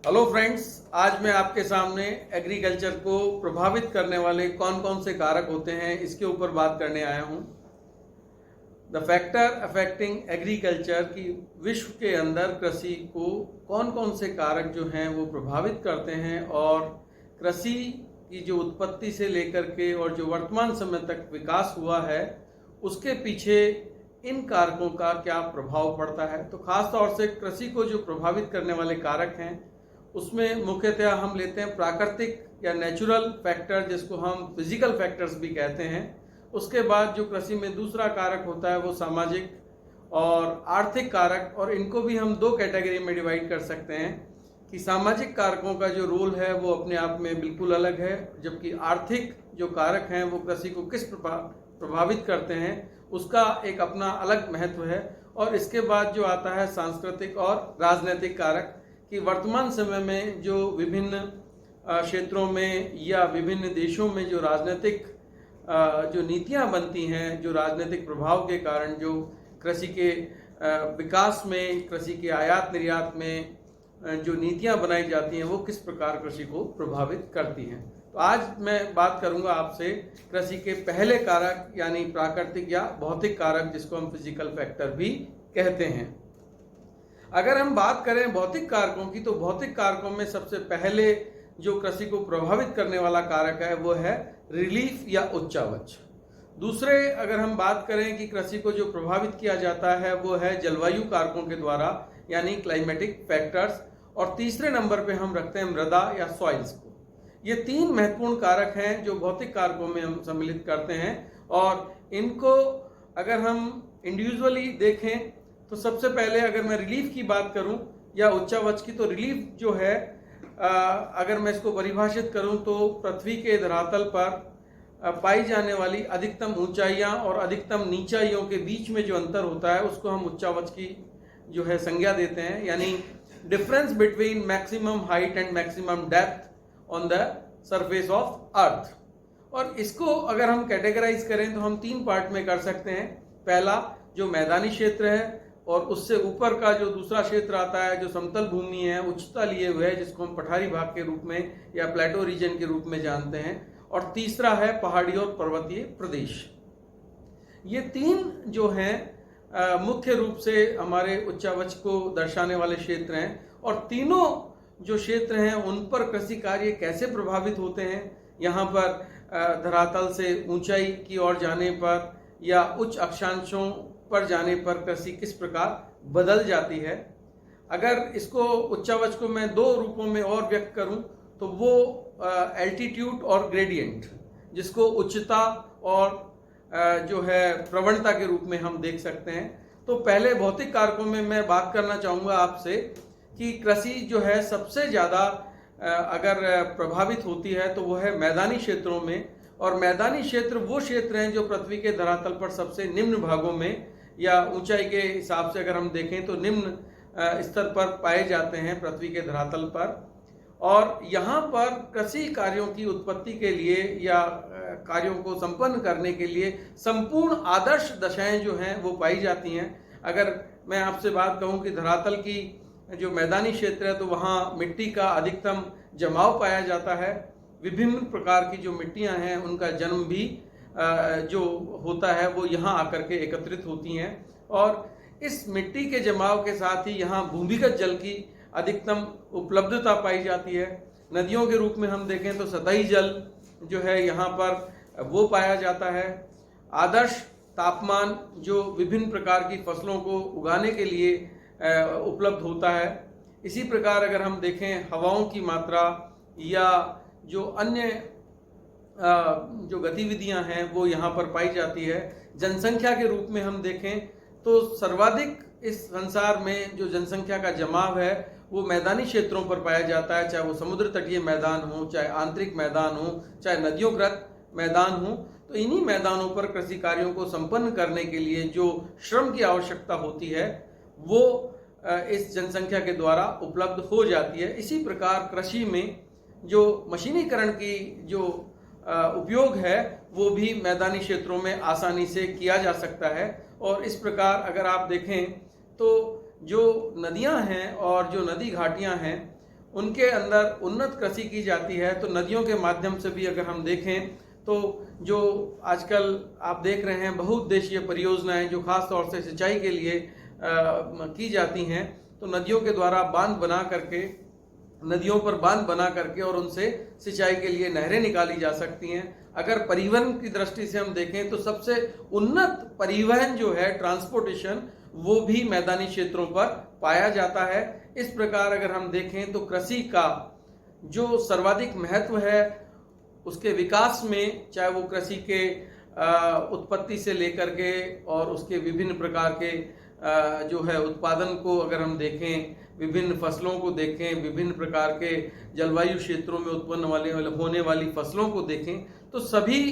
Hello friends, आज मैं आपके सामने एग्रीकल्चर को प्रभावित करने वाले कौन कौन से कारक होते हैं इसके ऊपर बात करने आया हूं। द फैक्टर अफेक्टिंग एग्रीकल्चर की विश्व के अंदर कृषि को कौन कौन से कारक जो हैं वो प्रभावित करते हैं और कृषि की जो उत्पत्ति से लेकर के और जो वर्तमान समय तक विकास हुआ है उसके पीछे इन कारकों का क्या प्रभाव पड़ता है। तो खास तौर से कृषि को जो प्रभावित करने वाले कारक हैं उसमें मुख्यतः हम लेते हैं प्राकृतिक या नेचुरल फैक्टर, जिसको हम फिजिकल फैक्टर्स भी कहते हैं। उसके बाद जो कृषि में दूसरा कारक होता है वो सामाजिक और आर्थिक कारक, और इनको भी हम दो कैटेगरी में डिवाइड कर सकते हैं कि सामाजिक कारकों का जो रोल है वो अपने आप में बिल्कुल अलग है, जबकि आर्थिक जो कारक हैं वो कृषि को किस प्रभावित करते हैं उसका एक अपना अलग महत्व है। और इसके बाद जो आता है सांस्कृतिक और राजनीतिक कारक, कि वर्तमान समय में जो विभिन्न क्षेत्रों में या विभिन्न देशों में जो राजनीतिक जो नीतियां बनती हैं, जो राजनीतिक प्रभाव के कारण जो कृषि के विकास में, कृषि के आयात निर्यात में जो नीतियां बनाई जाती हैं वो किस प्रकार कृषि को प्रभावित करती हैं। तो आज मैं बात करूंगा आपसे कृषि के पहले कारक यानी प्राकृतिक या भौतिक कारक, जिसको हम फिजिकल फैक्टर भी कहते हैं। अगर हम बात करें भौतिक कारकों की, तो भौतिक कारकों में सबसे पहले जो कृषि को प्रभावित करने वाला कारक है वो है रिलीफ या उच्चावच। दूसरे अगर हम बात करें कि कृषि को जो प्रभावित किया जाता है वो है जलवायु कारकों के द्वारा यानी क्लाइमेटिक फैक्टर्स, और तीसरे नंबर पे हम रखते हैं मृदा या सॉइल्स को। ये तीन महत्वपूर्ण कारक हैं जो भौतिक कारकों में हम सम्मिलित करते हैं, और इनको अगर हम इंडिविजुअली देखें तो सबसे पहले अगर मैं रिलीफ की बात करूं या उच्चावच की, तो रिलीफ जो है अगर मैं इसको परिभाषित करूं तो पृथ्वी के धरातल पर पाई जाने वाली अधिकतम ऊंचाइयां और अधिकतम नीचाइयों के बीच में जो अंतर होता है उसको हम उच्चावच की जो है संज्ञा देते हैं, यानी difference between maximum height and maximum depth on the surface of earth. और इसको अगर हम कैटेगराइज करें तो हम तीन पार्ट में कर सकते हैं। पहला जो मैदानी क्षेत्र है, और उससे ऊपर का जो दूसरा क्षेत्र आता है जो समतल भूमि है, उच्चता लिए हुए है, जिसको हम पठारी भाग के रूप में या प्लेटो रीजन के रूप में जानते हैं, और तीसरा है पहाड़ी और पर्वतीय प्रदेश। ये तीन जो हैं मुख्य रूप से हमारे उच्चावच को दर्शाने वाले क्षेत्र हैं, और तीनों जो क्षेत्र हैं उन पर कृषि कार्य कैसे प्रभावित होते हैं। यहाँ पर धरातल से ऊंचाई की ओर जाने पर या उच्च अक्षांशों पर जाने पर कृषि किस प्रकार बदल जाती है। अगर इसको उच्चावच को मैं दो रूपों में और व्यक्त करूं तो वो एल्टीट्यूड और ग्रेडियंट, जिसको उच्चता और जो है प्रवणता के रूप में हम देख सकते हैं। तो पहले भौतिक कारकों में मैं बात करना चाहूँगा आपसे कि कृषि जो है सबसे ज़्यादा अगर प्रभावित होती है तो वो है मैदानी क्षेत्रों में, और मैदानी क्षेत्र वो क्षेत्र हैं जो पृथ्वी के धरातल पर सबसे निम्न भागों में या ऊंचाई के हिसाब से अगर हम देखें तो निम्न स्तर पर पाए जाते हैं पृथ्वी के धरातल पर। और यहाँ पर कृषि कार्यों की उत्पत्ति के लिए या कार्यों को संपन्न करने के लिए संपूर्ण आदर्श दशाएं जो हैं वो पाई जाती हैं। अगर मैं आपसे बात कहूँ कि धरातल की जो मैदानी क्षेत्र है तो वहाँ मिट्टी का अधिकतम जमाव पाया जाता है। विभिन्न प्रकार की जो मिट्टियाँ हैं उनका जन्म भी जो होता है वो यहाँ आकर के एकत्रित होती हैं, और इस मिट्टी के जमाव के साथ ही यहाँ भूमिगत जल की अधिकतम उपलब्धता पाई जाती है। नदियों के रूप में हम देखें तो सतही जल जो है यहाँ पर वो पाया जाता है। आदर्श तापमान जो विभिन्न प्रकार की फसलों को उगाने के लिए उपलब्ध होता है। इसी प्रकार अगर हम देखें हवाओं की मात्रा या जो अन्य जो गतिविधियां हैं वो यहाँ पर पाई जाती है। जनसंख्या के रूप में हम देखें तो सर्वाधिक इस संसार में जो जनसंख्या का जमाव है वो मैदानी क्षेत्रों पर पाया जाता है, चाहे वो समुद्र तटीय मैदान हो, चाहे आंतरिक मैदान हो, चाहे नदियोंग्रत मैदान हो। तो इन्हीं मैदानों पर कृषि कार्यों को संपन्न करने के लिए जो श्रम की आवश्यकता होती है वो इस जनसंख्या के द्वारा उपलब्ध हो जाती है। इसी प्रकार कृषि में जो मशीनीकरण की जो उपयोग है वो भी मैदानी क्षेत्रों में आसानी से किया जा सकता है। और इस प्रकार अगर आप देखें तो जो नदियां हैं और जो नदी घाटियां हैं उनके अंदर उन्नत कृषि की जाती है। तो नदियों के माध्यम से भी अगर हम देखें तो जो आजकल आप देख रहे हैं बहुउद्देशीय परियोजनाएं जो खास तौर से सिंचाई के लिए की जाती हैं, तो नदियों के द्वारा बांध बना करके, नदियों पर बांध बना करके और उनसे सिंचाई के लिए नहरें निकाली जा सकती हैं। अगर परिवहन की दृष्टि से हम देखें तो सबसे उन्नत परिवहन जो है, ट्रांसपोर्टेशन, वो भी मैदानी क्षेत्रों पर पाया जाता है। इस प्रकार अगर हम देखें तो कृषि का जो सर्वाधिक महत्व है उसके विकास में, चाहे वो कृषि के उत्पत्ति से लेकर के और उसके विभिन्न प्रकार के जो है उत्पादन को अगर हम देखें, विभिन्न फसलों को देखें, विभिन्न प्रकार के जलवायु क्षेत्रों में उत्पन्न होने वाली फसलों को देखें, तो सभी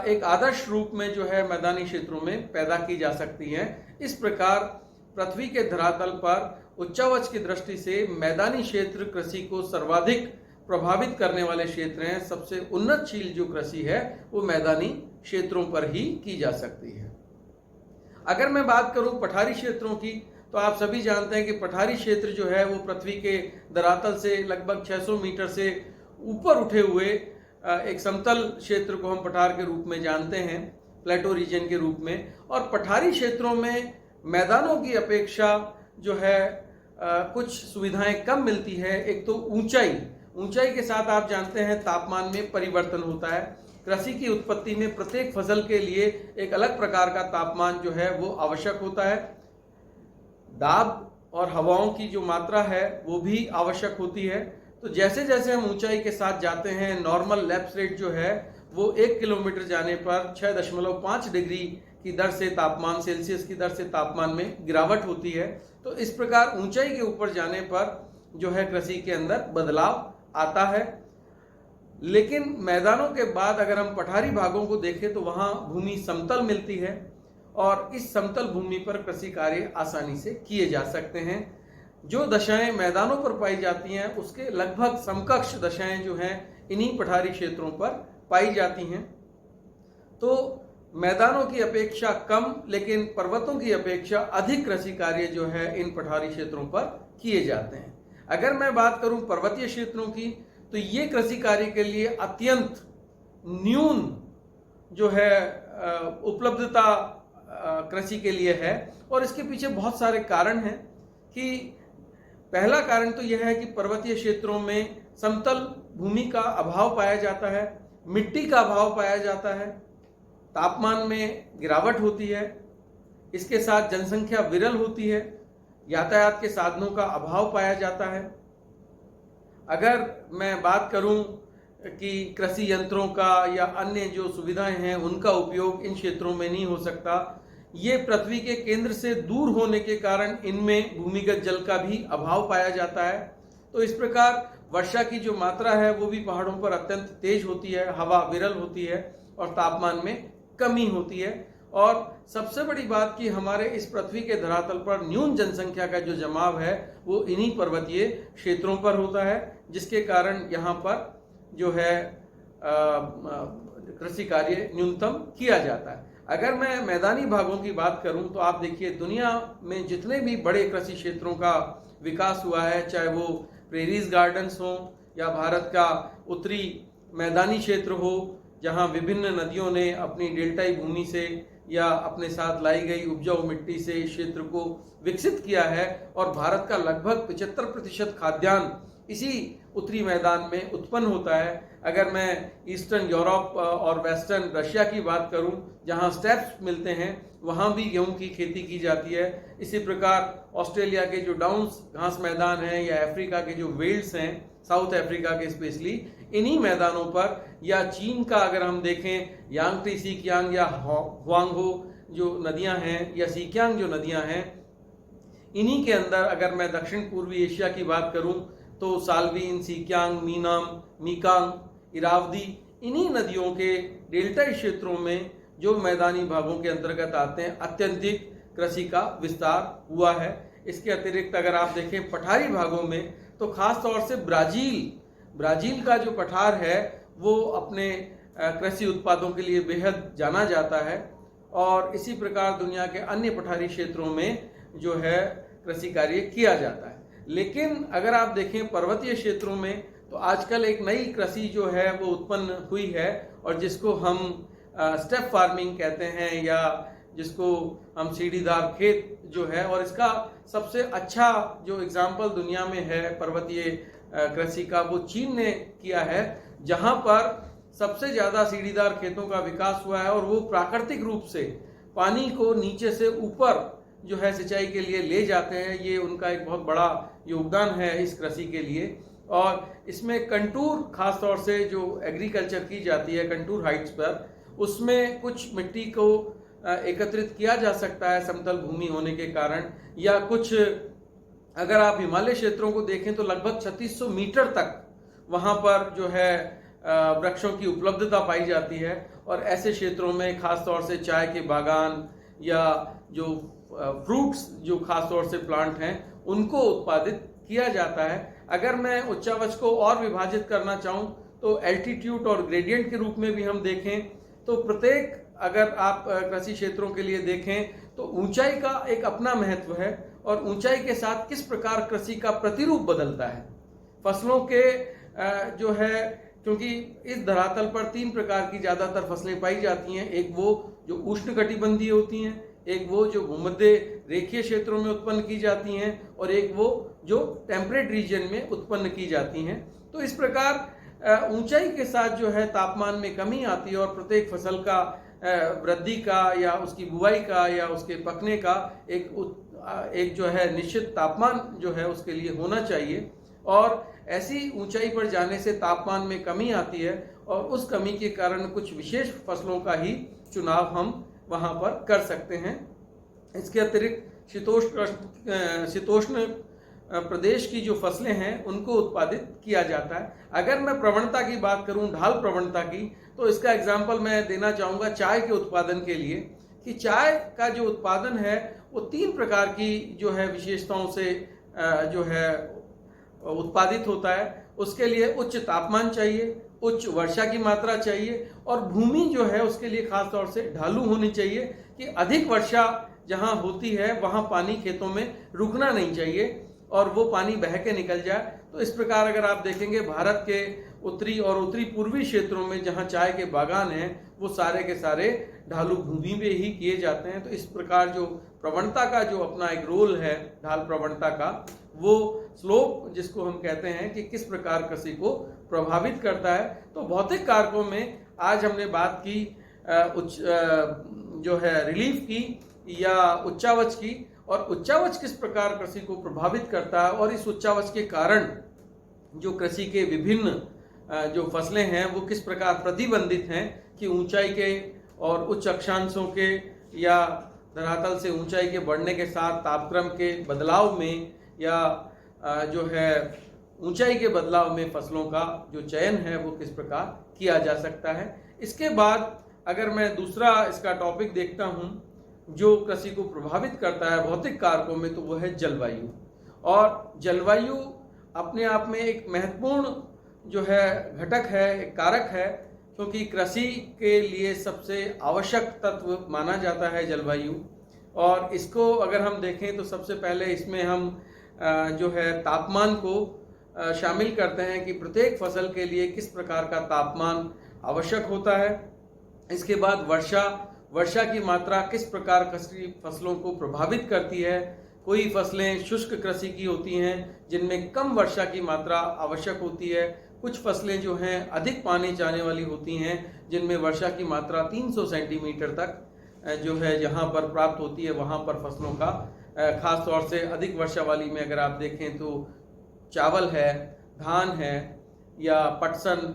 एक आदर्श रूप में जो है मैदानी क्षेत्रों में पैदा की जा सकती हैं। इस प्रकार पृथ्वी के धरातल पर उच्चावच की दृष्टि से मैदानी क्षेत्र कृषि को सर्वाधिक प्रभावित करने वाले क्षेत्र हैं। सबसे उन्नतशील जो कृषि है वो मैदानी क्षेत्रों पर ही की जा सकती है। अगर मैं बात करूं पठारी क्षेत्रों की, तो आप सभी जानते हैं कि पठारी क्षेत्र जो है वो पृथ्वी के धरातल से लगभग 600 मीटर से ऊपर उठे हुए एक समतल क्षेत्र को हम पठार के रूप में जानते हैं, प्लेटो रीजन के रूप में। और पठारी क्षेत्रों में मैदानों की अपेक्षा जो है कुछ सुविधाएं कम मिलती है। एक तो ऊंचाई के साथ आप जानते हैं तापमान में परिवर्तन होता है। कृषि की उत्पत्ति में प्रत्येक फसल के लिए एक अलग प्रकार का तापमान जो है वो आवश्यक होता है। दाब और हवाओं की जो मात्रा है वो भी आवश्यक होती है। तो जैसे जैसे हम ऊंचाई के साथ जाते हैं, नॉर्मल लैप्स रेट जो है वो 1 किलोमीटर जाने पर 6.5 डिग्री की दर से तापमान, सेल्सियस की दर से तापमान में गिरावट होती है। तो इस प्रकार ऊंचाई के ऊपर जाने पर जो है कृषि के अंदर बदलाव आता है। लेकिन मैदानों के बाद अगर हम पठारी भागों को देखें तो वहां भूमि समतल मिलती है और इस समतल भूमि पर कृषि कार्य आसानी से किए जा सकते हैं। जो दशाएं मैदानों पर पाई जाती हैं उसके लगभग समकक्ष दशाएं जो हैं इन्हीं पठारी क्षेत्रों पर पाई जाती हैं। तो मैदानों की अपेक्षा कम लेकिन पर्वतों की अपेक्षा अधिक कृषि कार्य जो है इन पठारी क्षेत्रों पर किए जाते हैं। अगर मैं बात करूं पर्वतीय क्षेत्रों की, तो ये कृषि कार्य के लिए अत्यंत न्यून जो है उपलब्धता कृषि के लिए है। और इसके पीछे बहुत सारे कारण हैं। कि पहला कारण तो यह है कि पर्वतीय क्षेत्रों में समतल भूमि का अभाव पाया जाता है, मिट्टी का अभाव पाया जाता है, तापमान में गिरावट होती है, इसके साथ जनसंख्या विरल होती है, यातायात के साधनों का अभाव पाया जाता है। अगर मैं बात करूं कि कृषि यंत्रों का या अन्य जो सुविधाएं हैं उनका उपयोग इन क्षेत्रों में नहीं हो सकता। ये पृथ्वी के केंद्र से दूर होने के कारण इनमें भूमिगत जल का भी अभाव पाया जाता है। तो इस प्रकार वर्षा की जो मात्रा है वो भी पहाड़ों पर अत्यंत तेज होती है, हवा विरल होती है और तापमान में कमी होती है। और सबसे बड़ी बात कि हमारे इस पृथ्वी के धरातल पर न्यून जनसंख्या का जो जमाव है वो इन्हीं पर्वतीय क्षेत्रों पर होता है, जिसके कारण यहाँ पर जो है कृषि कार्य न्यूनतम किया जाता है। अगर मैं मैदानी भागों की बात करूं तो आप देखिए दुनिया में जितने भी बड़े कृषि क्षेत्रों का विकास हुआ है, चाहे वो प्रेरीज गार्डन्स हो या भारत का उत्तरी मैदानी क्षेत्र हो जहां विभिन्न नदियों ने अपनी डेल्टाई भूमि से या अपने साथ लाई गई उपजाऊ मिट्टी से इस क्षेत्र को विकसित किया है, और भारत का लगभग 75% खाद्यान्न इसी उत्तरी मैदान में उत्पन्न होता है। अगर मैं ईस्टर्न यूरोप और वेस्टर्न रशिया की बात करूं जहां स्टेप्स मिलते हैं वहां भी गेहूं की खेती की जाती है। इसी प्रकार ऑस्ट्रेलिया के जो डाउन्स घास मैदान हैं या अफ्रीका के जो वेल्ड्स हैं, साउथ अफ्रीका के स्पेशली, इन्हीं मैदानों पर, या चीन का अगर हम देखें यांगटी सीकियांग या हुआंगहो जो नदियां हैं या सीकियांग जो नदियां हैं, इन्हीं के अंदर अगर मैं दक्षिण पूर्वी एशिया की बात करूं तो साल्वीन, सीकियांग, मीनाम, मीकांग, इरावदी, इन्हीं नदियों के डेल्टाई क्षेत्रों में जो मैदानी भागों के अंतर्गत आते हैं अत्यधिक कृषि का विस्तार हुआ है। इसके अतिरिक्त अगर आप देखें पठारी भागों में तो खास तौर से ब्राजील का जो पठार है वो अपने कृषि उत्पादों के लिए बेहद जाना जाता है, और इसी प्रकार दुनिया के अन्य पठारी क्षेत्रों में जो है कृषि कार्य किया जाता है। लेकिन अगर आप देखें पर्वतीय क्षेत्रों में तो आजकल एक नई कृषि जो है वो उत्पन्न हुई है, और जिसको हम स्टेप फार्मिंग कहते हैं, या जिसको हम सीढ़ीदार खेत जो है। और इसका सबसे अच्छा जो एग्जाम्पल दुनिया में है पर्वतीय कृषि का, वो चीन ने किया है, जहां पर सबसे ज़्यादा सीढ़ीदार खेतों का विकास हुआ है, और वो प्राकृतिक रूप से पानी को नीचे से ऊपर जो है सिंचाई के लिए ले जाते हैं। ये उनका एक बहुत बड़ा योगदान है इस कृषि के लिए। और इसमें कंटूर खास तौर से जो एग्रीकल्चर की जाती है कंटूर हाइट्स पर, उसमें कुछ मिट्टी को एकत्रित किया जा सकता है समतल भूमि होने के कारण, या कुछ अगर आप हिमालय क्षेत्रों को देखें तो लगभग 3600 मीटर तक वहाँ पर जो है वृक्षों की उपलब्धता पाई जाती है। और ऐसे क्षेत्रों में खास तौर से चाय के बागान या जो फ्रूट्स जो खास तौर से प्लांट हैं उनको उत्पादित किया जाता है। अगर मैं उच्चावच को और विभाजित करना चाहूँ तो एल्टीट्यूड और ग्रेडियंट के रूप में भी हम देखें तो प्रत्येक, अगर आप कृषि क्षेत्रों के लिए देखें तो ऊंचाई का एक अपना महत्व है, और ऊंचाई के साथ किस प्रकार कृषि का प्रतिरूप बदलता है फसलों के जो है, क्योंकि इस धरातल पर 3 प्रकार की ज़्यादातर फसलें पाई जाती हैं। एक वो जो उष्णकटिबंधीय होती हैं, एक वो जो भूमध्य रेखीय क्षेत्रों में उत्पन्न की जाती हैं, और एक वो जो टेम्परेट रीजन में उत्पन्न की जाती हैं। तो इस प्रकार ऊंचाई के साथ जो है तापमान में कमी आती है, और प्रत्येक फसल का वृद्धि का या उसकी बुवाई का या उसके पकने का एक जो है निश्चित तापमान जो है उसके लिए होना चाहिए। और ऐसी ऊंचाई पर जाने से तापमान में कमी आती है, और उस कमी के कारण कुछ विशेष फसलों का ही चुनाव हम वहाँ पर कर सकते हैं। इसके अतिरिक्त शीतोष्ण प्रदेश की जो फसलें हैं उनको उत्पादित किया जाता है। अगर मैं प्रवणता की बात करूं, ढाल प्रवणता की, तो इसका एग्जाम्पल मैं देना चाहूँगा चाय के उत्पादन के लिए, कि चाय का जो उत्पादन है वो 3 प्रकार की जो है विशेषताओं से जो है उत्पादित होता है। उसके लिए उच्च तापमान चाहिए, उच्च वर्षा की मात्रा चाहिए, और भूमि जो है उसके लिए खास तौर से ढालू होनी चाहिए, कि अधिक वर्षा जहाँ होती है वहाँ पानी खेतों में रुकना नहीं चाहिए और वो पानी बह के निकल जाए। तो इस प्रकार अगर आप देखेंगे भारत के उत्तरी और उत्तरी पूर्वी क्षेत्रों में जहाँ चाय के बागान हैं वो सारे के सारे ढालू भूमि में ही किए जाते हैं। तो इस प्रकार जो प्रवणता का जो अपना एक रोल है ढाल प्रवणता का, वो स्लोप जिसको हम कहते हैं कि किस प्रकार कृषि को प्रभावित करता है। तो भौतिक कारकों में आज हमने बात की जो है रिलीफ की या उच्चावच की, और उच्चावच किस प्रकार कृषि को प्रभावित करता है, और इस उच्चावच के कारण जो कृषि के विभिन्न जो फसलें हैं वो किस प्रकार प्रतिबंधित हैं, कि ऊंचाई के और उच्च अक्षांशों के या धरातल से ऊंचाई के बढ़ने के साथ तापक्रम के बदलाव में या जो है ऊंचाई के बदलाव में फसलों का जो चयन है वो किस प्रकार किया जा सकता है। इसके बाद अगर मैं दूसरा इसका टॉपिक देखता हूँ जो कृषि को प्रभावित करता है भौतिक कारकों में, तो वो है जलवायु। और जलवायु अपने आप में एक महत्वपूर्ण जो है घटक है, एक कारक है, क्योंकि कृषि के लिए सबसे आवश्यक तत्व माना जाता है जलवायु। और इसको अगर हम देखें तो सबसे पहले इसमें हम जो है तापमान को शामिल करते हैं कि प्रत्येक फसल के लिए किस प्रकार का तापमान आवश्यक होता है। इसके बाद वर्षा की मात्रा किस प्रकार कृषि फसलों को प्रभावित करती है। कोई फसलें शुष्क कृषि की होती हैं जिनमें कम वर्षा की मात्रा आवश्यक होती है, कुछ फसलें जो हैं अधिक पानी चाहने वाली होती हैं जिनमें वर्षा की मात्रा 300 सेंटीमीटर तक जो है जहाँ पर प्राप्त होती है वहाँ पर फसलों का खास तौर से अधिक वर्षा वाली में अगर आप देखें तो चावल है, धान है या पटसन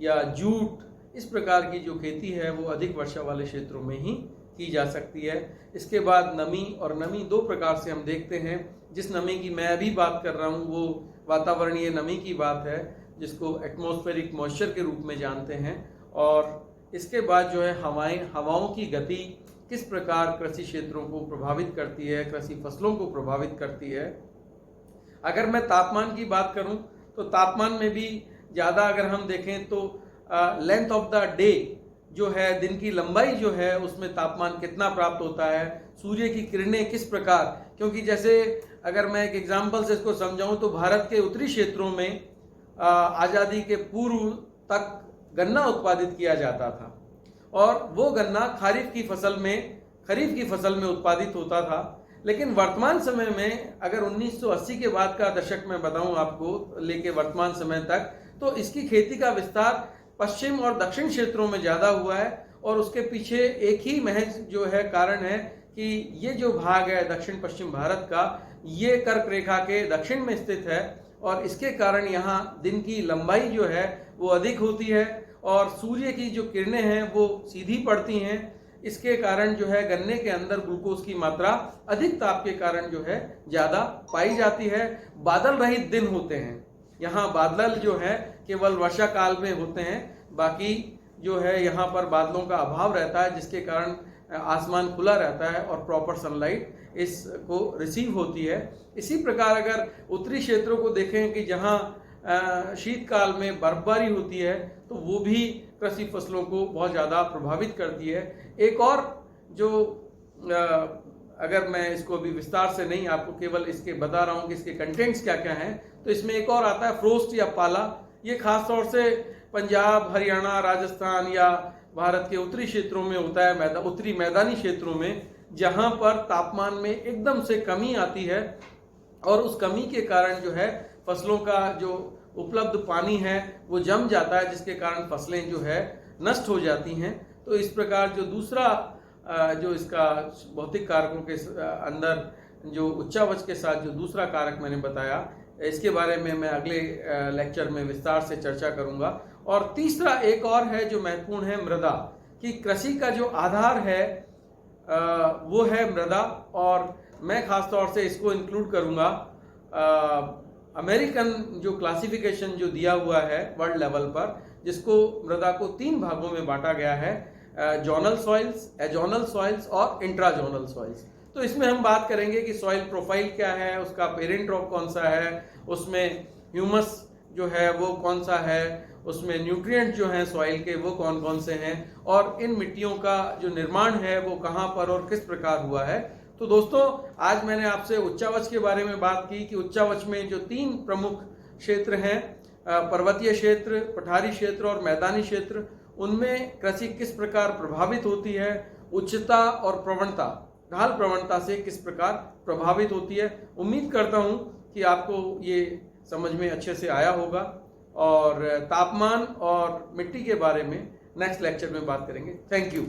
या जूट, इस प्रकार की जो खेती है वो अधिक वर्षा वाले क्षेत्रों में ही की जा सकती है। इसके बाद नमी, और नमी 2 प्रकार से हम देखते हैं। जिस नमी की मैं अभी बात कर रहा हूँ वो वातावरणीय नमी की बात है जिसको एटमॉस्फेरिक मॉइस्चर के रूप में जानते हैं। और इसके बाद जो है हवाओं की गति किस प्रकार कृषि क्षेत्रों को प्रभावित करती है, कृषि फसलों को प्रभावित करती है। अगर मैं तापमान की बात करूं तो तापमान में भी ज़्यादा अगर हम देखें तो लेंथ ऑफ द डे जो है, दिन की लंबाई जो है उसमें तापमान कितना प्राप्त होता है, सूर्य की किरणें किस प्रकार, क्योंकि जैसे अगर मैं एक एग्जाम्पल से इसको समझाऊं तो भारत के उत्तरी क्षेत्रों में आज़ादी के पूर्व तक गन्ना उत्पादित किया जाता था और वो गन्ना खरीफ की फसल में उत्पादित होता था। लेकिन वर्तमान समय में अगर 1980 के बाद का दशक में बताऊं आपको लेके वर्तमान समय तक, तो इसकी खेती का विस्तार पश्चिम और दक्षिण क्षेत्रों में ज़्यादा हुआ है और उसके पीछे एक ही महज जो है कारण है कि ये जो भाग है दक्षिण पश्चिम भारत का, ये कर्क रेखा के दक्षिण में स्थित है और इसके कारण यहाँ दिन की लंबाई जो है वो अधिक होती है और सूर्य की जो किरणें हैं वो सीधी पड़ती हैं। इसके कारण जो है गन्ने के अंदर ग्लूकोज की मात्रा अधिक ताप के कारण जो है ज़्यादा पाई जाती है। बादल रहित दिन होते हैं, यहाँ बादल जो है केवल वर्षा काल में होते हैं, बाकी जो है यहाँ पर बादलों का अभाव रहता है जिसके कारण आसमान खुला रहता है और प्रॉपर सनलाइट इसको रिसीव होती है। इसी प्रकार अगर उत्तरी क्षेत्रों को देखें कि जहाँ शीतकाल में बर्फबारी होती है तो वो भी कृषि फसलों को बहुत ज़्यादा प्रभावित करती है। एक और जो अगर मैं इसको अभी विस्तार से नहीं, आपको केवल इसके बता रहा हूँ कि इसके कंटेंट्स क्या क्या हैं, तो इसमें एक और आता है फ्रोस्ट या पाला। ये खास तौर से पंजाब, हरियाणा, राजस्थान या भारत के उत्तरी क्षेत्रों में होता है, उत्तरी मैदानी क्षेत्रों में, जहाँ पर तापमान में एकदम से कमी आती है और उस कमी के कारण जो है फसलों का जो उपलब्ध पानी है वो जम जाता है जिसके कारण फसलें जो है नष्ट हो जाती हैं। तो इस प्रकार जो दूसरा जो इसका भौतिक कारकों के अंदर जो उच्चावच के साथ जो दूसरा कारक मैंने बताया, इसके बारे में मैं अगले लेक्चर में विस्तार से चर्चा करूंगा। और तीसरा एक और है जो महत्वपूर्ण है, मृदा, कि कृषि का जो आधार है वो है मृदा और मैं खास तौर से इसको इंक्लूड करूंगा अमेरिकन जो क्लासिफिकेशन जो दिया हुआ है वर्ल्ड लेवल पर, जिसको मृदा को 3 भागों में बांटा गया है, जोनल सॉइल्स, एजोनल सॉइल्स और इंट्राजोनल सॉइल्स। तो इसमें हम बात करेंगे कि सॉइल प्रोफाइल क्या है, उसका पेरेंट रॉक कौन सा है, उसमें ह्यूमस जो है वो कौन सा है, उसमें न्यूट्रिएंट जो हैं सॉइल के वो कौन कौन से हैं और इन मिट्टियों का जो निर्माण है वो कहाँ पर और किस प्रकार हुआ है। तो दोस्तों आज मैंने आपसे उच्चावच के बारे में बात की कि उच्चावच में जो 3 प्रमुख क्षेत्र हैं, पर्वतीय क्षेत्र, पठारी क्षेत्र और मैदानी क्षेत्र, उनमें कृषि किस प्रकार प्रभावित होती है, उच्चता और प्रवणता, ढाल प्रवणता से किस प्रकार प्रभावित होती है। उम्मीद करता हूँ कि आपको ये समझ में अच्छे से आया होगा और तापमान और मिट्टी के बारे में नेक्स्ट लेक्चर में बात करेंगे। Thank you.